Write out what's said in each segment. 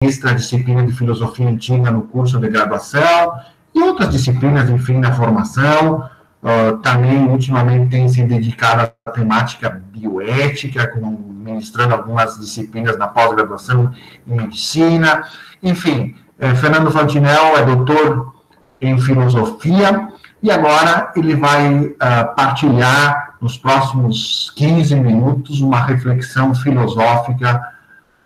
ministra a disciplina de filosofia antiga no curso de graduação, e outras disciplinas, enfim, na formação. Também, ultimamente, tem se dedicado à temática bioética, ministrando algumas disciplinas na pós-graduação em medicina. Enfim, Fernando Fantinel é doutor em filosofia, e agora ele vai partilhar, nos próximos 15 minutos, uma reflexão filosófica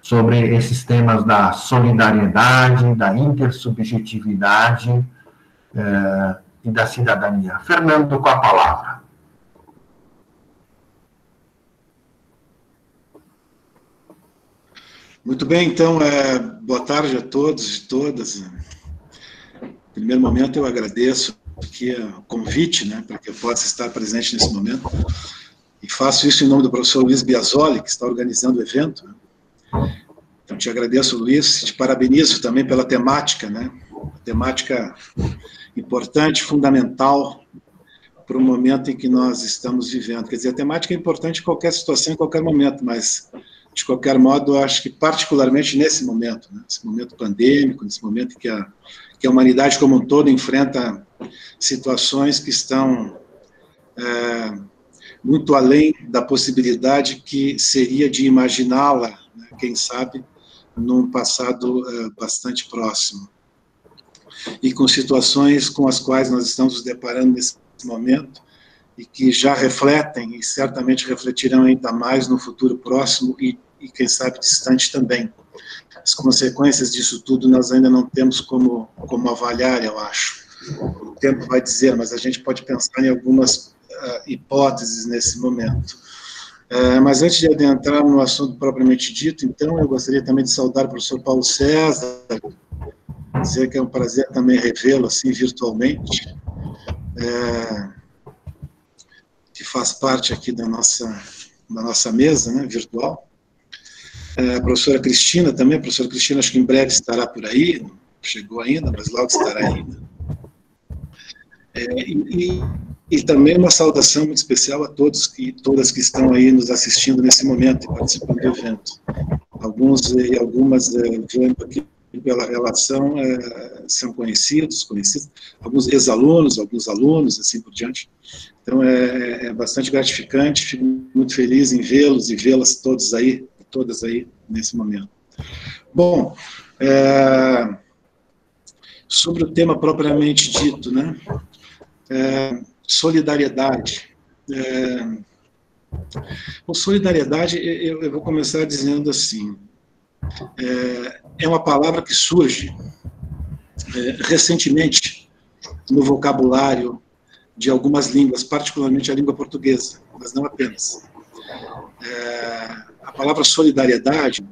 sobre esses temas da solidariedade, da intersubjetividade e da cidadania. Fernando, com a palavra. Muito bem, então, boa tarde a todos e todas. Em primeiro momento, eu agradeço aqui o convite, né, para que eu possa estar presente nesse momento, e faço isso em nome do professor Luiz Biasoli, que está organizando o evento, né. Então, te agradeço, Luiz, te parabenizo também pela temática, né, a temática importante, fundamental para o momento em que nós estamos vivendo. Quer dizer, a temática é importante em qualquer situação, em qualquer momento, mas, de qualquer modo, eu acho que particularmente nesse momento, né, nesse momento pandêmico, nesse momento que a humanidade como um todo enfrenta situações que estão muito além da possibilidade que seria de imaginá-la, né, quem sabe, num passado bastante próximo. E com situações com as quais nós estamos nos deparando nesse momento, e que já refletem, e certamente refletirão ainda mais no futuro próximo, e quem sabe distante também. As consequências disso tudo nós ainda não temos como avaliar, eu acho. O tempo vai dizer, mas a gente pode pensar em algumas hipóteses nesse momento. Mas antes de adentrar no assunto propriamente dito, então, eu gostaria também de saudar o professor Paulo César, dizer que é um prazer também revê-lo assim virtualmente, que faz parte aqui da nossa mesa, né, virtual. A professora Cristina também, a professora Cristina acho que em breve estará por aí, não chegou ainda, mas logo estará ainda. E também uma saudação muito especial a todos e todas que estão aí nos assistindo nesse momento e participando do evento. Alguns e algumas, vendo aqui pela relação, são conhecidos, alguns ex-alunos, alguns alunos, assim por diante. Então, é bastante gratificante, fico muito feliz em vê-los e vê-las todas aí nesse momento. Bom, sobre o tema propriamente dito, né? Solidariedade. Solidariedade, eu vou começar dizendo assim, é uma palavra que surge recentemente no vocabulário de algumas línguas, particularmente a língua portuguesa, mas não apenas. A palavra solidariedade,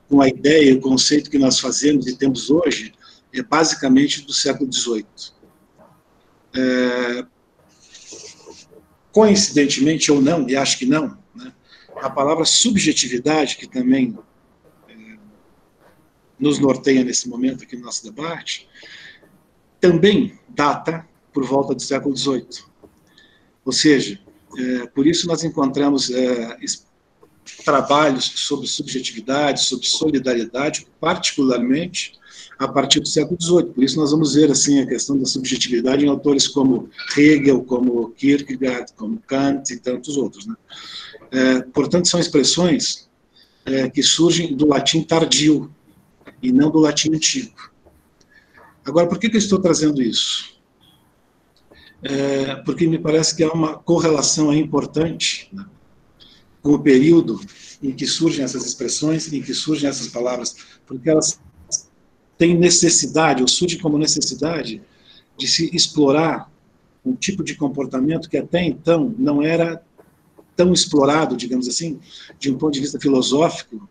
com a ideia e o conceito que nós fazemos e temos hoje, é basicamente do século XVIII. Coincidentemente ou não, e acho que não, né, a palavra subjetividade, que também nos norteia nesse momento aqui no nosso debate, também data por volta do século XVIII. Ou seja, por isso nós encontramos trabalhos sobre subjetividade, sobre solidariedade, particularmente a partir do século XVIII. Por isso nós vamos ver assim a questão da subjetividade em autores como Hegel, como Kierkegaard, como Kant e tantos outros, né? Portanto, são expressões que surgem do latim tardio e não do latim antigo. Agora, por que eu estou trazendo isso? Porque me parece que há uma correlação aí importante, né, com o período em que surgem essas expressões, em que surgem essas palavras, porque elas têm necessidade, ou surgem como necessidade, de se explorar um tipo de comportamento que até então não era tão explorado, digamos assim, de um ponto de vista filosófico,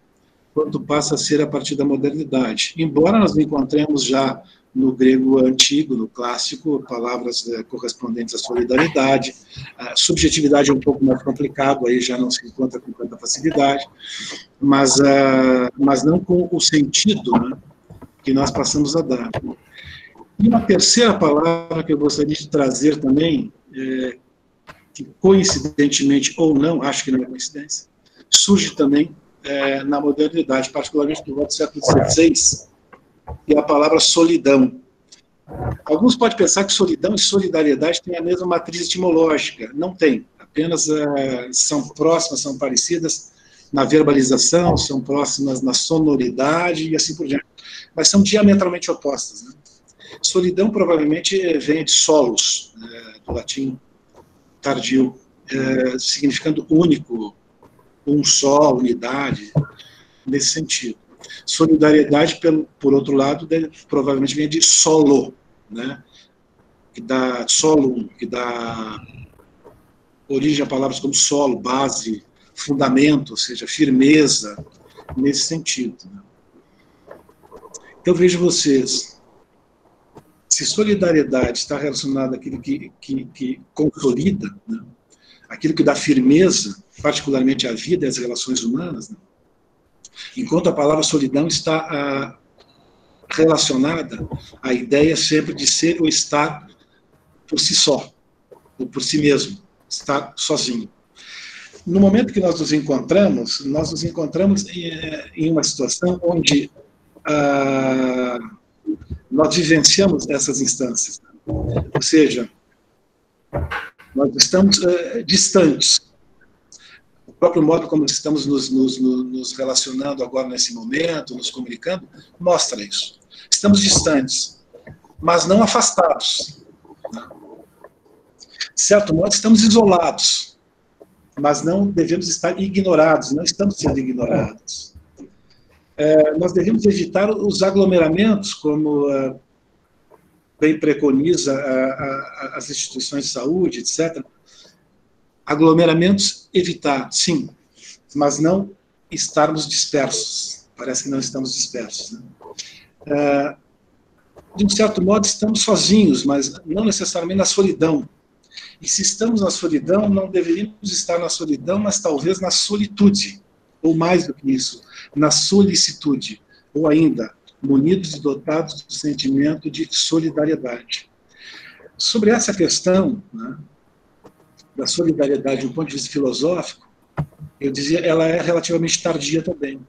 quanto passa a ser a partir da modernidade. Embora nós encontremos já no grego antigo, no clássico, palavras correspondentes à solidariedade. A subjetividade é um pouco mais complicado, aí já não se encontra com tanta facilidade, mas não com o sentido, né, que nós passamos a dar. E uma terceira palavra que eu gostaria de trazer também, que coincidentemente ou não, acho que não é coincidência, surge também na modernidade, particularmente no século XVI, e a palavra solidão. Alguns podem pensar que solidão e solidariedade têm a mesma matriz etimológica. Não tem. Apenas são próximas, são parecidas na verbalização, são próximas na sonoridade e assim por diante. Mas são diametralmente opostas, né? Solidão provavelmente vem de solos, do latim tardio, significando único, um só, unidade, nesse sentido. Solidariedade, por outro lado, provavelmente vem de solo, né? Que dá solum, que dá origem a palavras como solo, base, fundamento, ou seja, firmeza, nesse sentido, né? Eu vejo vocês, se solidariedade está relacionada àquilo que consolida, né? Aquilo que dá firmeza, particularmente à vida e às relações humanas, né? Enquanto a palavra solidão está relacionada à ideia sempre de ser ou estar por si só, ou por si mesmo, estar sozinho. No momento que nós nos encontramos em uma situação onde nós vivenciamos essas instâncias. Ou seja, nós estamos distantes. O próprio modo como estamos nos relacionando agora nesse momento, nos comunicando, mostra isso. Estamos distantes, mas não afastados. De certo modo, estamos isolados, mas não devemos estar ignorados, não estamos sendo ignorados. Nós devemos evitar os aglomeramentos, como bem preconiza as instituições de saúde, etc. Aglomeramentos, evitar, sim, mas não estarmos dispersos. Parece que não estamos dispersos, né? De um certo modo, estamos sozinhos, mas não necessariamente na solidão. E se estamos na solidão, não deveríamos estar na solidão, mas talvez na solitude, ou mais do que isso, na solicitude, ou ainda, munidos e dotados do sentimento de solidariedade. Sobre essa questão, né, da solidariedade do ponto de vista filosófico, eu dizia, ela é relativamente tardia também.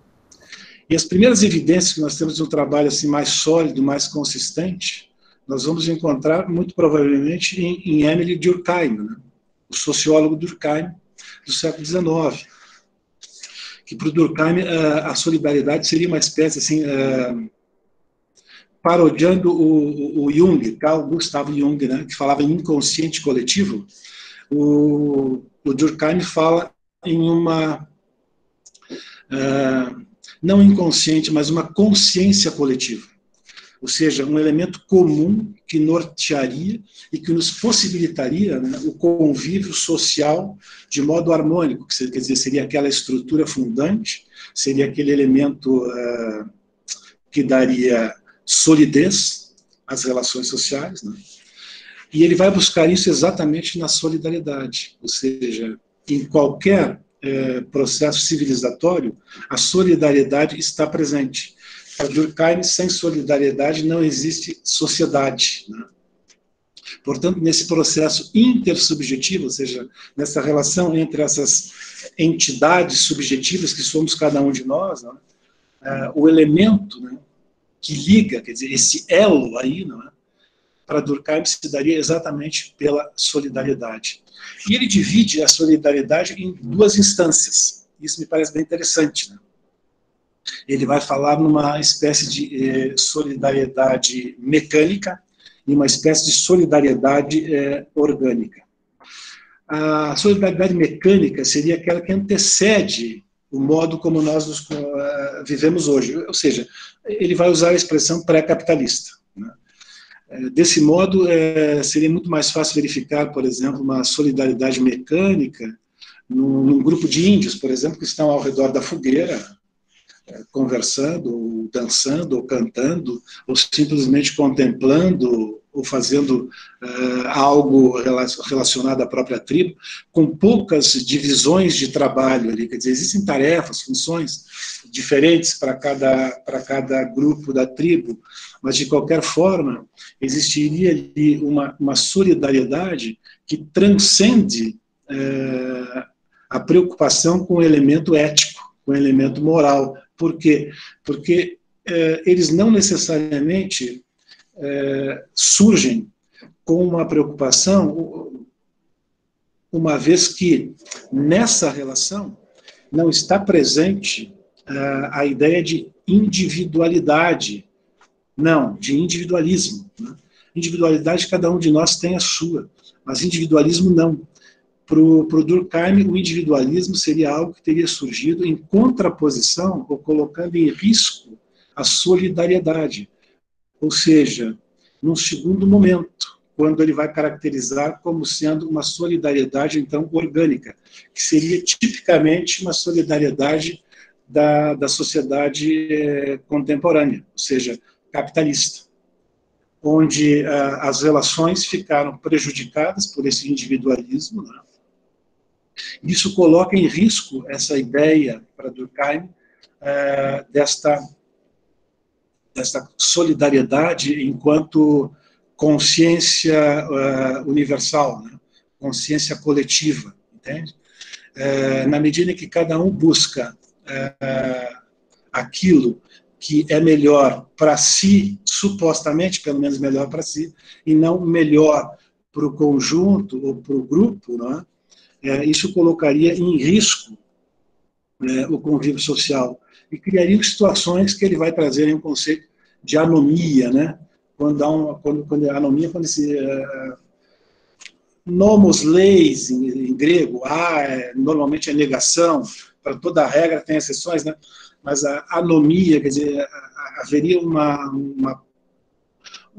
E as primeiras evidências que nós temos de um trabalho assim, mais sólido, mais consistente, nós vamos encontrar, muito provavelmente, em Émile Durkheim, né, o sociólogo Durkheim do século XIX, que para o Durkheim a solidariedade seria uma espécie, assim, parodiando o Jung, Carl Gustav Jung, né, que falava em inconsciente coletivo. O Durkheim fala em uma, não inconsciente, mas uma consciência coletiva. Ou seja, um elemento comum que nortearia e que nos possibilitaria, né, o convívio social de modo harmônico, quer dizer, seria aquela estrutura fundante, seria aquele elemento que daria solidez às relações sociais, né? E ele vai buscar isso exatamente na solidariedade, ou seja, em qualquer processo civilizatório, a solidariedade está presente. Para Durkheim, sem solidariedade não existe sociedade, né? Portanto, nesse processo intersubjetivo, ou seja, nessa relação entre essas entidades subjetivas que somos cada um de nós, né, o elemento, né, que liga, quer dizer, esse elo aí, não é? Para Durkheim se daria exatamente pela solidariedade. E ele divide a solidariedade em duas instâncias. Isso me parece bem interessante, né? Ele vai falar numa espécie de solidariedade mecânica e uma espécie de solidariedade orgânica. A solidariedade mecânica seria aquela que antecede o modo como nós vivemos hoje. Ou seja, ele vai usar a expressão pré-capitalista, né? Desse modo, seria muito mais fácil verificar, por exemplo, uma solidariedade mecânica num grupo de índios, por exemplo, que estão ao redor da fogueira, conversando, ou dançando, ou cantando, ou simplesmente contemplando, ou fazendo algo relacionado à própria tribo, com poucas divisões de trabalho ali. Quer dizer, existem tarefas, funções diferentes para cada grupo da tribo, mas, de qualquer forma, existiria ali uma solidariedade que transcende a preocupação com o elemento ético, com o elemento moral. Por quê? Porque eles não necessariamente surgem com uma preocupação, uma vez que nessa relação não está presente a ideia de individualidade, não, de individualismo. Né? Individualidade, cada um de nós tem a sua, mas individualismo não. Para o Durkheim, o individualismo seria algo que teria surgido em contraposição ou colocando em risco a solidariedade. Ou seja, num segundo momento, quando ele vai caracterizar como sendo uma solidariedade, então, orgânica, que seria tipicamente uma solidariedade da sociedade contemporânea, ou seja, capitalista, onde as relações ficaram prejudicadas por esse individualismo, né? Isso coloca em risco essa ideia, para Durkheim, desta solidariedade enquanto consciência universal, né? Consciência coletiva, entende? Na medida em que cada um busca aquilo que é melhor para si, supostamente, pelo menos melhor para si, e não melhor para o conjunto ou para o grupo, né? Isso colocaria em risco o convívio social e criaria situações que ele vai trazer em um conceito de anomia, né? Quando anomia, quando esse nomos leis em grego, normalmente é negação, para toda regra tem exceções, né? Mas a anomia, quer dizer, haveria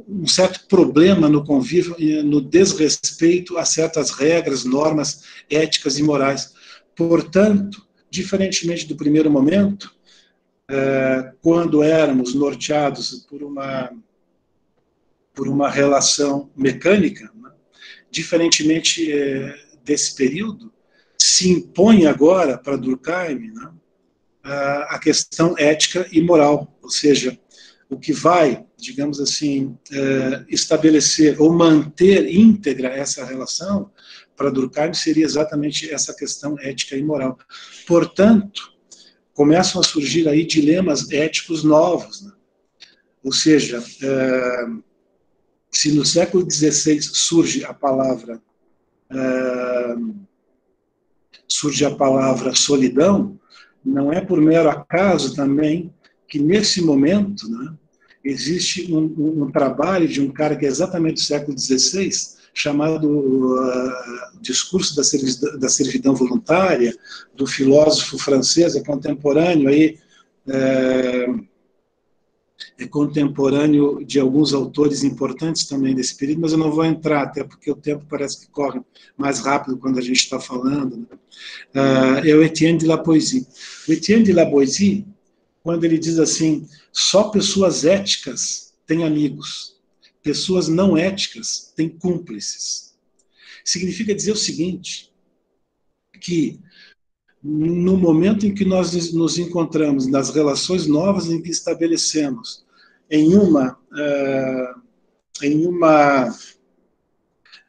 um certo problema no convívio, no desrespeito a certas regras, normas éticas e morais. Portanto, diferentemente do primeiro momento, quando éramos norteados por uma relação mecânica, né, diferentemente desse período, se impõe agora para Durkheim, né, a questão ética e moral, ou seja, o que vai, digamos assim, estabelecer ou manter íntegra essa relação, para Durkheim seria exatamente essa questão ética e moral. Portanto, começam a surgir aí dilemas éticos novos, né? Ou seja, se no século XVI surge a palavra solidão, não é por mero acaso também que nesse momento, né, existe um trabalho de um cara que é exatamente do século XVI, chamado Discurso da Servidão Voluntária, do filósofo francês, contemporâneo aí, contemporâneo de alguns autores importantes também desse período, mas eu não vou entrar, até porque o tempo parece que corre mais rápido quando a gente está falando, né? É o Etienne de Laboissy. O Etienne de Laboissy, quando ele diz assim, só pessoas éticas têm amigos, pessoas não éticas têm cúmplices. Significa dizer o seguinte, que no momento em que nós nos encontramos, nas relações novas em que estabelecemos, em uma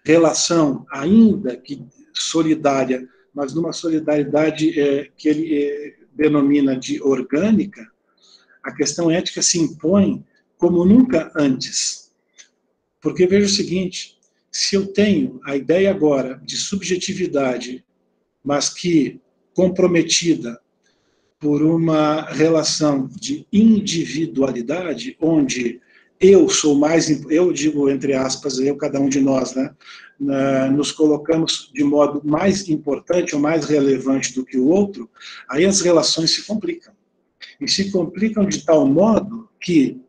relação ainda que solidária, mas numa solidariedade que ele denomina de orgânica, a questão ética se impõe como nunca antes. Porque veja o seguinte, se eu tenho a ideia agora de subjetividade, mas que comprometida por uma relação de individualidade, onde eu sou mais, eu digo entre aspas, eu, cada um de nós, né, nos colocamos de modo mais importante ou mais relevante do que o outro, aí as relações se complicam. E se complicam de tal modo que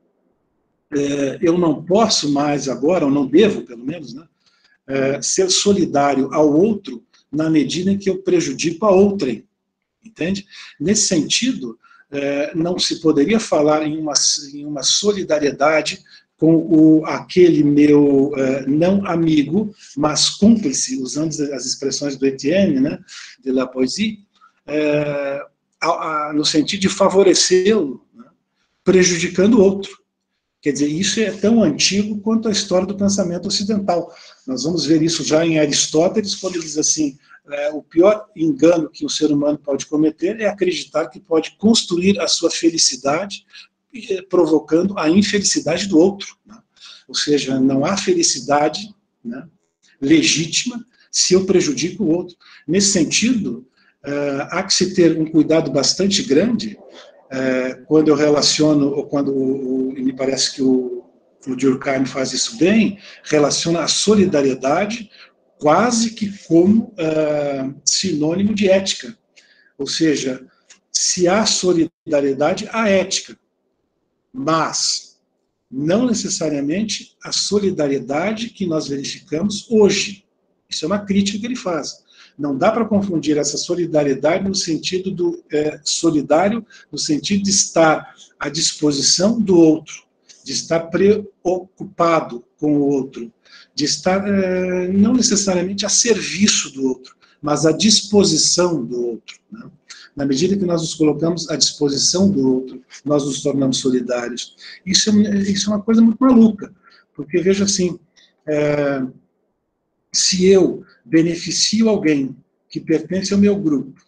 eu não posso mais agora, ou não devo, pelo menos, né, ser solidário ao outro na medida em que eu prejudico a outrem, entende? Nesse sentido, não se poderia falar em uma solidariedade com aquele meu não amigo, mas cúmplice, usando as expressões do Etienne, né, de Laboissy, no sentido de favorecê-lo, né, prejudicando o outro. Quer dizer, isso é tão antigo quanto a história do pensamento ocidental. Nós vamos ver isso já em Aristóteles, quando ele diz assim, o pior engano que o ser humano pode cometer é acreditar que pode construir a sua felicidade provocando a infelicidade do outro, né? Ou seja, não há felicidade, né, legítima se eu prejudico o outro. Nesse sentido, há que se ter um cuidado bastante grande quando eu relaciono, ou quando me parece que o Durkheim faz isso bem, relaciona a solidariedade quase que como sinônimo de ética. Ou seja, se há solidariedade, há ética. Mas não necessariamente a solidariedade que nós verificamos hoje. Isso é uma crítica que ele faz. Não dá para confundir essa solidariedade no sentido do solidário, no sentido de estar à disposição do outro, de estar preocupado com o outro, de estar não necessariamente a serviço do outro, mas à disposição do outro, né? Na medida que nós nos colocamos à disposição do outro, nós nos tornamos solidários. Isso é uma coisa muito maluca, porque, veja assim, se eu beneficio alguém que pertence ao meu grupo,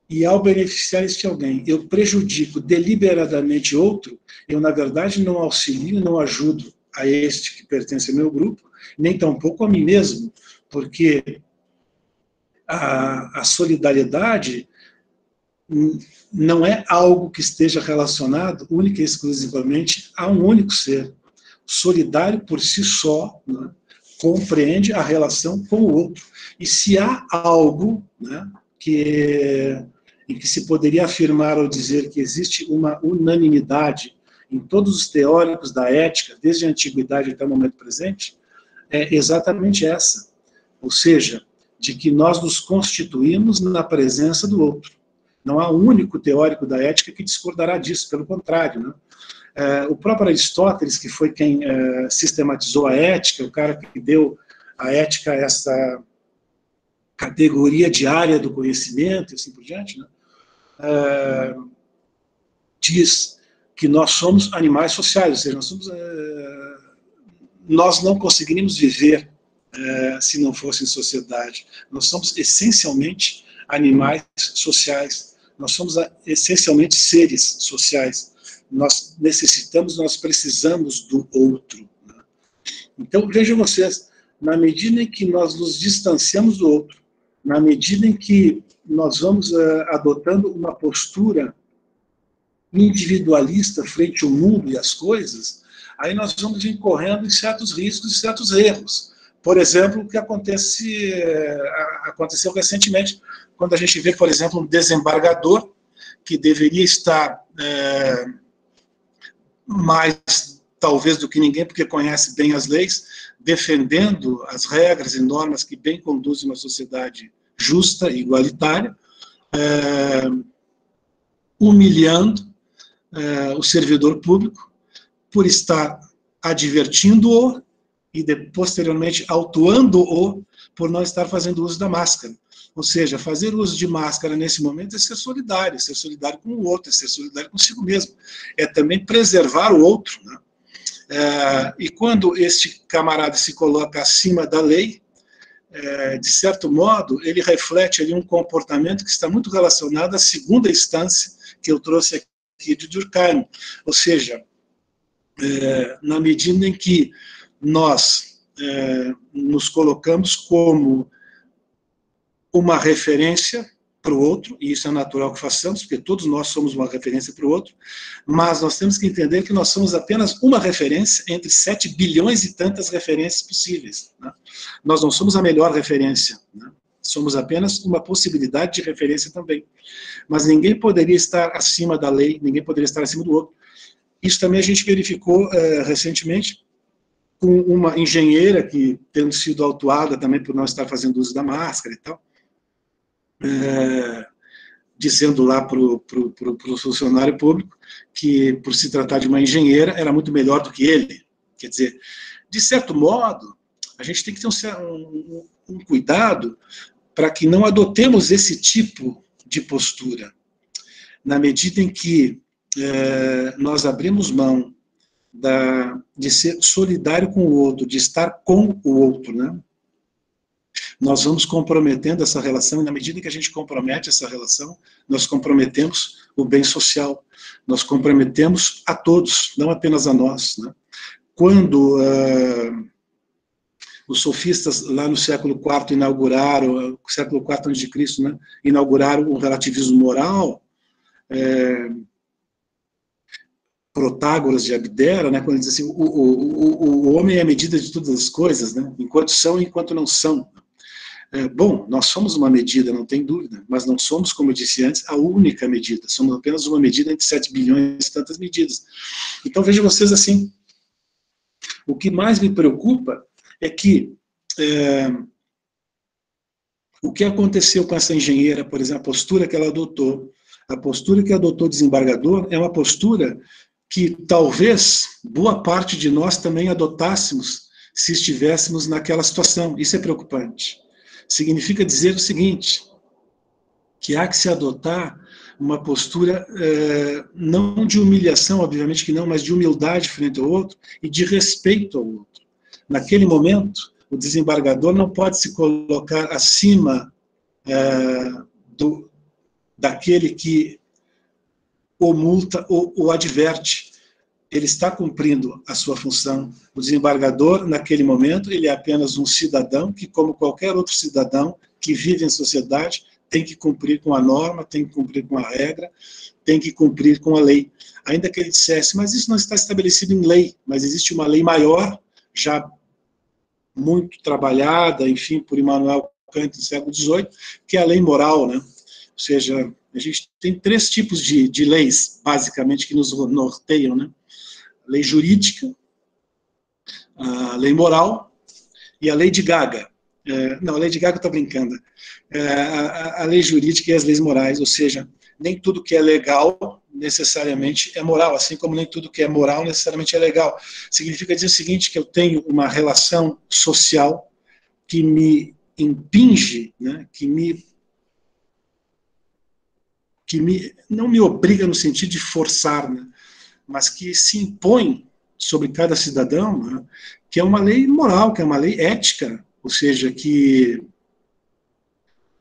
e ao beneficiar este alguém, eu prejudico deliberadamente outro, eu, na verdade, não auxilio, não ajudo a este que pertence ao meu grupo, nem tampouco a mim mesmo, porque a solidariedade não é algo que esteja relacionado única e exclusivamente a um único ser. Solidário por si só, né, compreende a relação com o outro. E se há algo, né, em que se poderia afirmar ou dizer que existe uma unanimidade em todos os teóricos da ética, desde a antiguidade até o momento presente, é exatamente essa. Ou seja, de que nós nos constituímos na presença do outro. Não há um único teórico da ética que discordará disso, pelo contrário, né? O próprio Aristóteles, que foi quem sistematizou a ética, o cara que deu à ética essa categoria diária do conhecimento, e assim por diante, né? Diz que nós somos animais sociais, ou seja, nós não conseguiríamos viver se não fosse em sociedade. Nós somos essencialmente animais sociais, nós somos essencialmente seres sociais. Nós necessitamos, nós precisamos do outro, né? Então, vejam vocês, na medida em que nós nos distanciamos do outro, na medida em que nós vamos adotando uma postura individualista frente ao mundo e às coisas, aí nós vamos incorrendo em certos riscos e certos erros. Por exemplo, o que aconteceu recentemente, quando a gente vê, por exemplo, um desembargador que deveria estar mais, talvez, do que ninguém, porque conhece bem as leis, defendendo as regras e normas que bem conduzem uma sociedade justa e igualitária, humilhando o servidor público por estar advertindo-o e posteriormente autuando-o por não estar fazendo uso da máscara. Ou seja, fazer uso de máscara nesse momento é ser solidário com o outro, é ser solidário consigo mesmo. É também preservar o outro, né? E quando este camarada se coloca acima da lei, de certo modo, ele reflete ali um comportamento que está muito relacionado à segunda instância que eu trouxe aqui de Durkheim. Ou seja, na medida em que nós nos colocamos como uma referência para o outro, e isso é natural que façamos, porque todos nós somos uma referência para o outro, mas nós temos que entender que nós somos apenas uma referência entre 7 bilhões e tantas referências possíveis, né? Nós não somos a melhor referência, né? Somos apenas uma possibilidade de referência também. Mas ninguém poderia estar acima da lei, ninguém poderia estar acima do outro. Isso também a gente verificou recentemente com uma engenheira que, tendo sido autuada também por não estar fazendo uso da máscara e tal, dizendo lá para o funcionário público que, por se tratar de uma engenheira, era muito melhor do que ele. Quer dizer, de certo modo, a gente tem que ter um cuidado para que não adotemos esse tipo de postura. Na medida em que nós abrimos mão de ser solidário com o outro, de estar com o outro, né? Nós vamos comprometendo essa relação, e na medida que a gente compromete essa relação, nós comprometemos o bem social, nós comprometemos a todos, não apenas a nós, né? Quando os sofistas lá no século IV inauguraram, século IV a.C., né, inauguraram o relativismo moral, Protágoras de Abdera, né, quando ele diz assim, o homem é a medida de todas as coisas, né, enquanto são e enquanto não são. Bom, nós somos uma medida, não tem dúvida, mas não somos, como eu disse antes, a única medida, somos apenas uma medida entre 7 bilhões e tantas medidas. Então, vejam vocês assim, o que mais me preocupa é que o que aconteceu com essa engenheira, por exemplo, a postura que ela adotou, a postura que adotou o desembargador é uma postura que talvez boa parte de nós também adotássemos se estivéssemos naquela situação. Isso é preocupante. Significa dizer o seguinte, que há que se adotar uma postura não de humilhação, obviamente que não, mas de humildade frente ao outro e de respeito ao outro. Naquele momento, o desembargador não pode se colocar acima daquele que o multa ou o adverte. Ele está cumprindo a sua função. O desembargador, naquele momento, ele é apenas um cidadão que, como qualquer outro cidadão que vive em sociedade, tem que cumprir com a norma, tem que cumprir com a regra, tem que cumprir com a lei. Ainda que ele dissesse, mas isso não está estabelecido em lei, mas existe uma lei maior, já muito trabalhada, enfim, por Immanuel Kant no século XVIII, que é a lei moral, né? Ou seja, a gente tem 3 tipos de leis, basicamente, que nos norteiam, né? A lei jurídica, a lei moral e a lei de Gaga. Não, a lei de Gaga está brincando. A lei jurídica e as leis morais, ou seja, nem tudo que é legal necessariamente é moral, assim como nem tudo que é moral necessariamente é legal. Significa dizer o seguinte, que eu tenho uma relação social que me impinge, né, não me obriga no sentido de forçar, né, mas que se impõe sobre cada cidadão, né, que é uma lei moral, que é uma lei ética, ou seja, que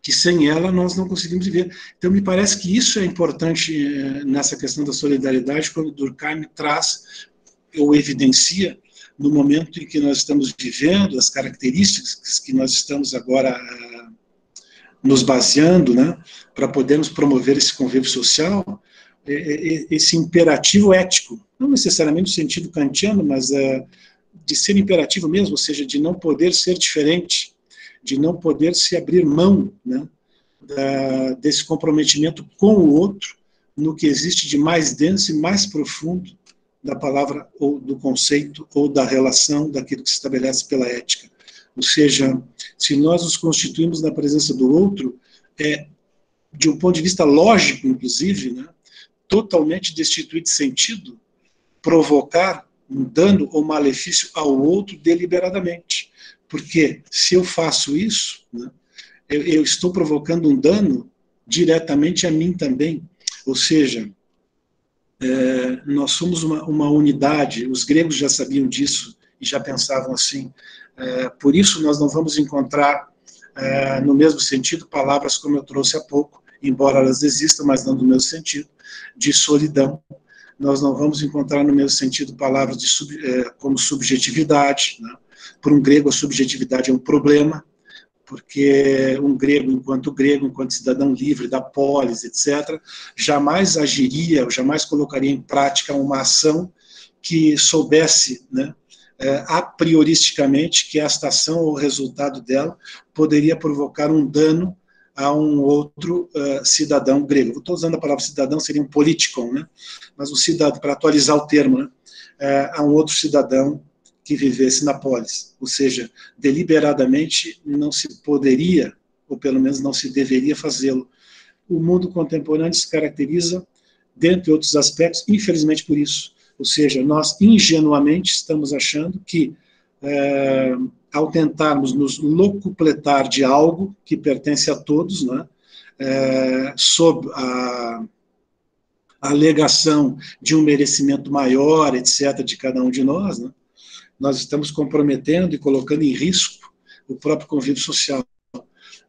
sem ela nós não conseguimos viver. Então, me parece que isso é importante nessa questão da solidariedade, quando Durkheim traz ou evidencia, no momento em que nós estamos vivendo, as características que nós estamos agora nos baseando, né, para podermos promover esse convívio social, esse imperativo ético, não necessariamente no sentido kantiano, mas de ser imperativo mesmo, ou seja, de não poder ser diferente, de não poder se abrir mão, né, desse comprometimento com o outro, no que existe de mais denso e mais profundo da palavra, ou do conceito, ou da relação, daquilo que se estabelece pela ética. Ou seja, se nós nos constituímos na presença do outro, de um ponto de vista lógico, inclusive, né, totalmente destituído de sentido, provocar um dano ou malefício ao outro deliberadamente. Porque se eu faço isso, né, eu estou provocando um dano diretamente a mim também. Ou seja, nós somos uma unidade, os gregos já sabiam disso e já pensavam assim. Por isso nós não vamos encontrar, no mesmo sentido, palavras como eu trouxe há pouco, embora elas existam, mas não no mesmo sentido, de solidão. Nós não vamos encontrar no mesmo sentido palavras como subjetividade, né? Para um grego, a subjetividade é um problema, porque um grego, enquanto cidadão livre da polis, etc., jamais agiria, ou jamais colocaria em prática uma ação que soubesse, né, a prioristicamente, que esta ação ou o resultado dela poderia provocar um dano a um outro cidadão grego. Estou usando a palavra cidadão, seria um politikon, né? Mas um cidadão, para atualizar o termo, né, a um outro cidadão que vivesse na polis. Ou seja, deliberadamente não se poderia, ou pelo menos não se deveria fazê-lo. O mundo contemporâneo se caracteriza, dentre outros aspectos, infelizmente por isso. Ou seja, nós ingenuamente estamos achando que, ao tentarmos nos locupletar de algo que pertence a todos, né, sob a alegação de um merecimento maior, etc., de cada um de nós, né, nós estamos comprometendo e colocando em risco o próprio convívio social.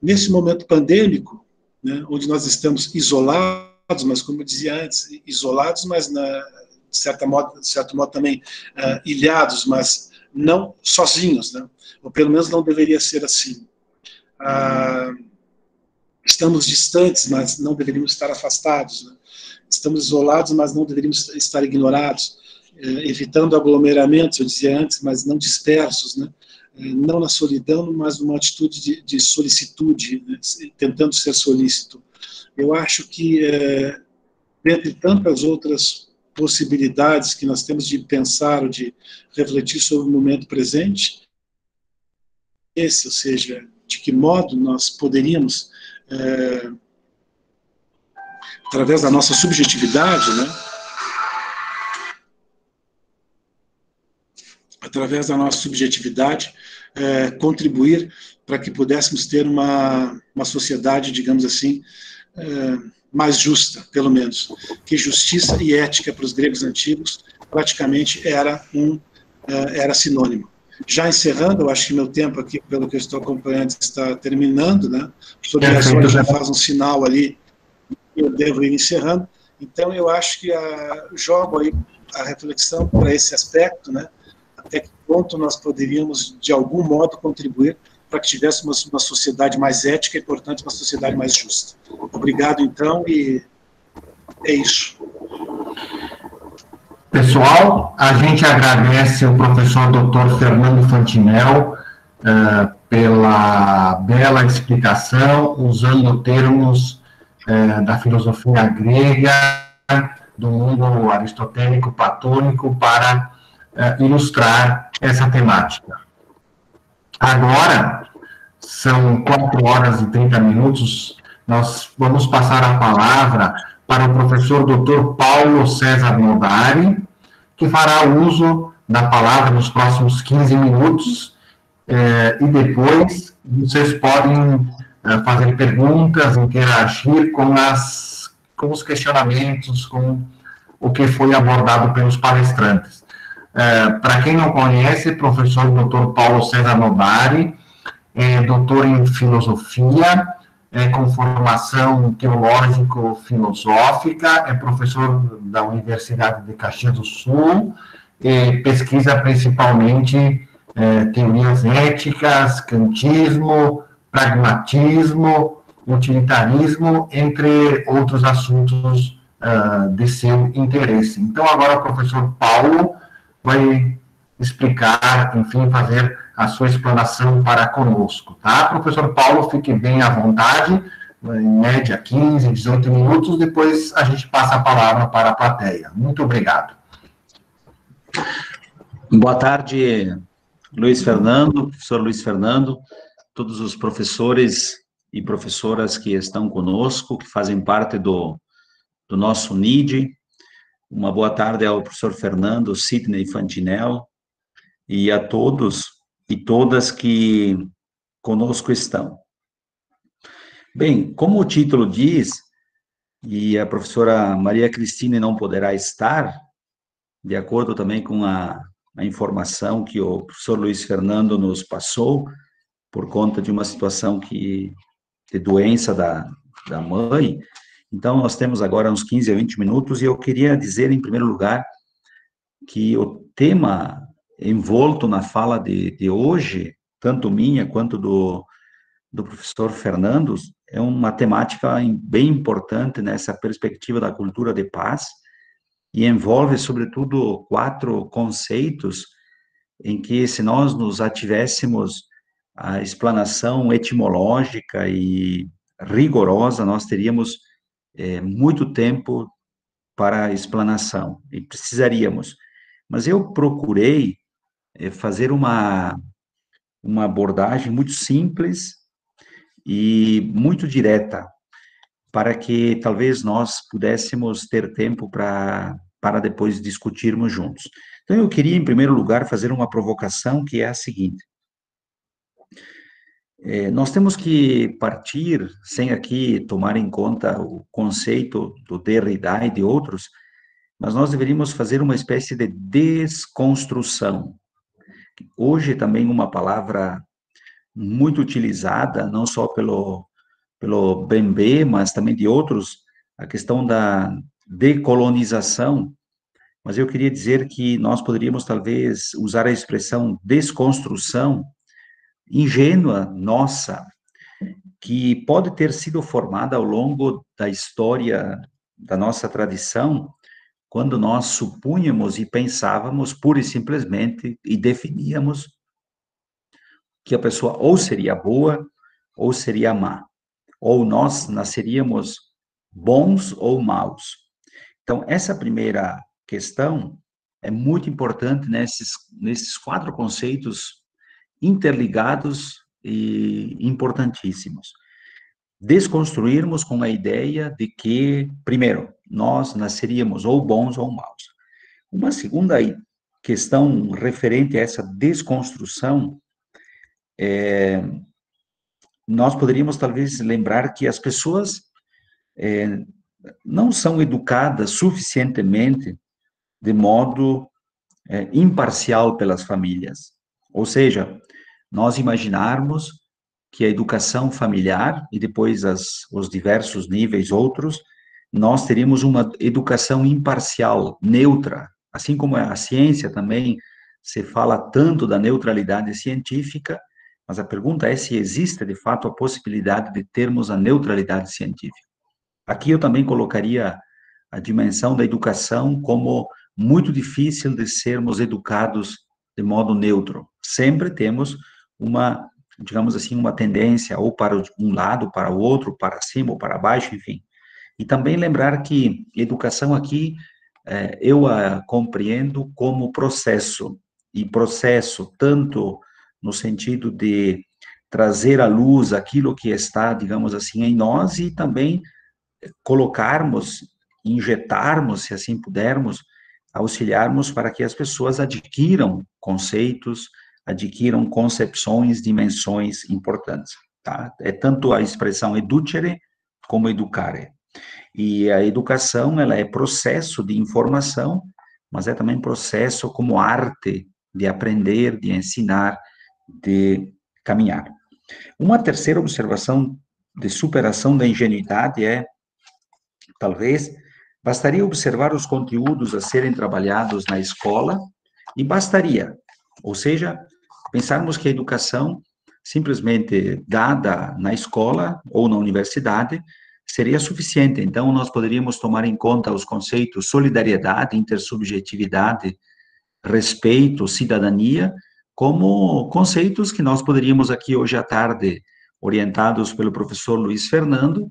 Nesse momento pandêmico, né, onde nós estamos isolados, mas como eu dizia antes, isolados, mas de certo modo também ilhados, mas não sozinhos, né? Ou pelo menos não deveria ser assim. Estamos distantes, mas não deveríamos estar afastados, né? Estamos isolados, mas não deveríamos estar ignorados, evitando aglomeramentos, eu dizia antes, mas não dispersos, né? Não na solidão, mas numa atitude de solicitude, né? Tentando ser solícito. Eu acho que, dentre tantas outras possibilidades que nós temos de pensar ou de refletir sobre o momento presente, ou seja, de que modo nós poderíamos, através da nossa subjetividade, né, contribuir para que pudéssemos ter uma sociedade, digamos assim, mais justa, pelo menos. Que justiça e ética para os gregos antigos praticamente era sinônimo. Já encerrando, eu acho que meu tempo aqui, pelo que eu estou acompanhando, está terminando, né? O professor Dias já faz um sinal ali, eu devo ir encerrando. Então, eu acho que jogo aí a reflexão para esse aspecto, né? Até que ponto nós poderíamos, de algum modo, contribuir para que tivéssemos uma sociedade mais ética e, portanto, uma sociedade mais justa. Obrigado, então, e é isso. Pessoal, a gente agradece o professor Dr. Fernando Fantinel pela bela explicação, usando termos da filosofia grega, do mundo aristotélico, platônico, para ilustrar essa temática. Agora, são 4h30, nós vamos passar a palavra para o professor Dr. Paulo César Nodari, que fará uso da palavra nos próximos 15 minutos, e depois vocês podem fazer perguntas, interagir com os questionamentos, com o que foi abordado pelos palestrantes. Para quem não conhece, professor Dr. Paulo César Nodari é doutor em filosofia, com formação teológico-filosófica, é professor da Universidade de Caxias do Sul, pesquisa principalmente teorias éticas, kantismo, pragmatismo, utilitarismo, entre outros assuntos de seu interesse. Então, agora o professor Paulo vai explicar, enfim, fazer a sua explanação para conosco, tá? Professor Paulo, fique bem à vontade, em média 15, 18 minutos, depois a gente passa a palavra para a plateia. Muito obrigado. Boa tarde, Luiz Fernando, professor Luiz Fernando, todos os professores e professoras que estão conosco, que fazem parte do nosso NID. Uma boa tarde ao professor Fernando Sidney Fantinel e a todos e todas que conosco estão. Bem, como o título diz, e a professora Maria Cristina não poderá estar, de acordo também com a informação que o professor Luiz Fernando nos passou, por conta de uma situação de doença da mãe, então nós temos agora uns 15 a 20 minutos, e eu queria dizer, em primeiro lugar, que o tema envolto na fala de hoje, tanto minha quanto do professor Fernando, é uma temática bem importante nessa perspectiva da cultura de paz, e envolve, sobretudo, 4 conceitos em que, se nós nos ativéssemos à explanação etimológica e rigorosa, nós teríamos muito tempo para a explanação, e precisaríamos. Mas eu procurei fazer uma abordagem muito simples e muito direta, para que talvez nós pudéssemos ter tempo para depois discutirmos juntos. Então, eu queria, em primeiro lugar, fazer uma provocação, que é a seguinte. Nós temos que partir, sem aqui tomar em conta o conceito do Derrida e de outros, mas nós deveríamos fazer uma espécie de desconstrução. Hoje também uma palavra muito utilizada, não só pelo BMB, mas também de outros, a questão da decolonização, mas eu queria dizer que nós poderíamos talvez usar a expressão desconstrução ingênua nossa, que pode ter sido formada ao longo da história da nossa tradição, quando nós supunhamos e pensávamos pura e simplesmente e definíamos que a pessoa ou seria boa ou seria má, ou nós nasceríamos bons ou maus. Então, essa primeira questão é muito importante nesses 4 conceitos interligados e importantíssimos. Desconstruirmos com a ideia de que, primeiro, nós nasceríamos ou bons ou maus. Uma segunda questão referente a essa desconstrução, nós poderíamos talvez lembrar que as pessoas não são educadas suficientemente de modo imparcial pelas famílias. Ou seja, nós imaginarmos que a educação familiar e depois os diversos níveis outros, nós teríamos uma educação imparcial, neutra, assim como a ciência também se fala tanto da neutralidade científica, mas a pergunta é se existe de fato a possibilidade de termos a neutralidade científica. Aqui eu também colocaria a dimensão da educação como muito difícil de sermos educados de modo neutro. Sempre temos uma, digamos assim, uma tendência ou para um lado, para o outro, para cima ou para baixo, enfim. E também lembrar que educação aqui, eu a compreendo como processo, e processo tanto no sentido de trazer à luz aquilo que está, digamos assim, em nós e também colocarmos, injetarmos, se assim pudermos, auxiliarmos para que as pessoas adquiram conceitos, adquiram concepções, dimensões importantes, tá? É tanto a expressão educere como educare. E a educação, ela é processo de informação, mas é também processo como arte de aprender, de ensinar, de caminhar. Uma terceira observação de superação da ingenuidade é, talvez, bastaria observar os conteúdos a serem trabalhados na escola e bastaria, ou seja, pensarmos que a educação simplesmente dada na escola ou na universidade seria suficiente. Então, nós poderíamos tomar em conta os conceitos solidariedade, intersubjetividade, respeito, cidadania, como conceitos que nós poderíamos aqui hoje à tarde, orientados pelo professor Luiz Fernando,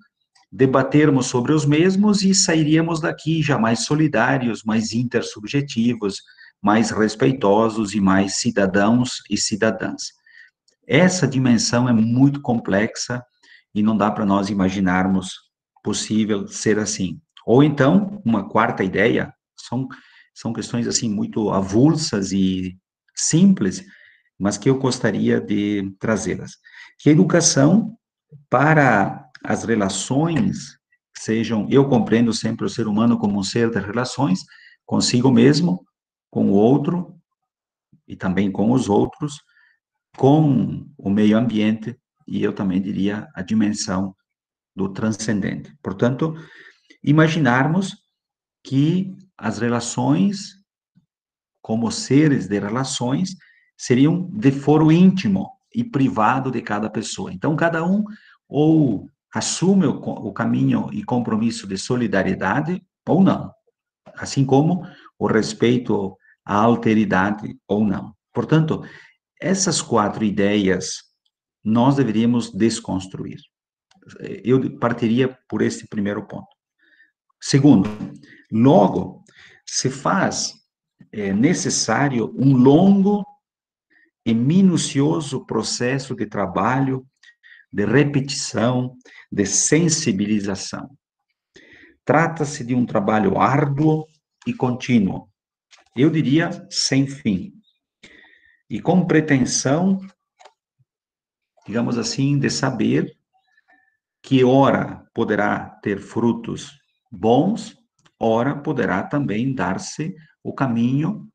debatermos sobre os mesmos e sairíamos daqui já mais solidários, mais intersubjetivos, mais respeitosos e mais cidadãos e cidadãs. Essa dimensão é muito complexa e não dá para nós imaginarmos possível ser assim. Ou então, uma quarta ideia, são questões assim muito avulsas e simples, mas que eu gostaria de trazê-las. Que a educação para as relações sejam, eu compreendo sempre o ser humano como um ser de relações, consigo mesmo, com o outro e também com os outros, com o meio ambiente e eu também diria a dimensão do transcendente. Portanto, imaginarmos que as relações, como seres de relações, seriam de foro íntimo e privado de cada pessoa. Então, cada um ou assume o caminho e compromisso de solidariedade ou não, assim como o respeito à alteridade ou não. Portanto, essas 4 ideias nós deveríamos desconstruir. Eu partiria por esse primeiro ponto. Segundo, logo, se faz necessário um longo e minucioso processo de trabalho, de repetição, de sensibilização. Trata-se de um trabalho árduo e contínuo, eu diria sem fim, e com pretensão, digamos assim, de saber que ora poderá ter frutos bons, ora poderá também dar-se o caminho,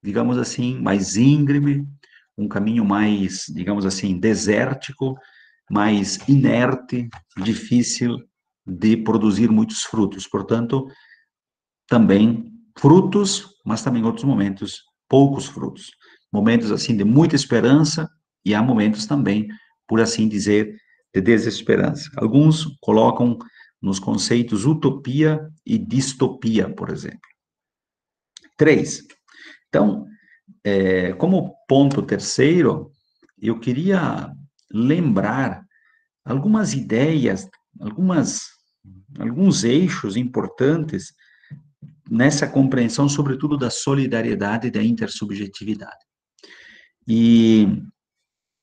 digamos assim, mais íngreme, um caminho mais, digamos assim, desértico, mais inerte, difícil de produzir muitos frutos. Portanto, também frutos, mas também em outros momentos, poucos frutos. Momentos, assim, de muita esperança, e há momentos também, por assim dizer, de desesperança. Alguns colocam nos conceitos utopia e distopia, por exemplo. 3. Então, como ponto terceiro, eu queria lembrar algumas ideias, alguns eixos importantes nessa compreensão, sobretudo da solidariedade e da intersubjetividade. E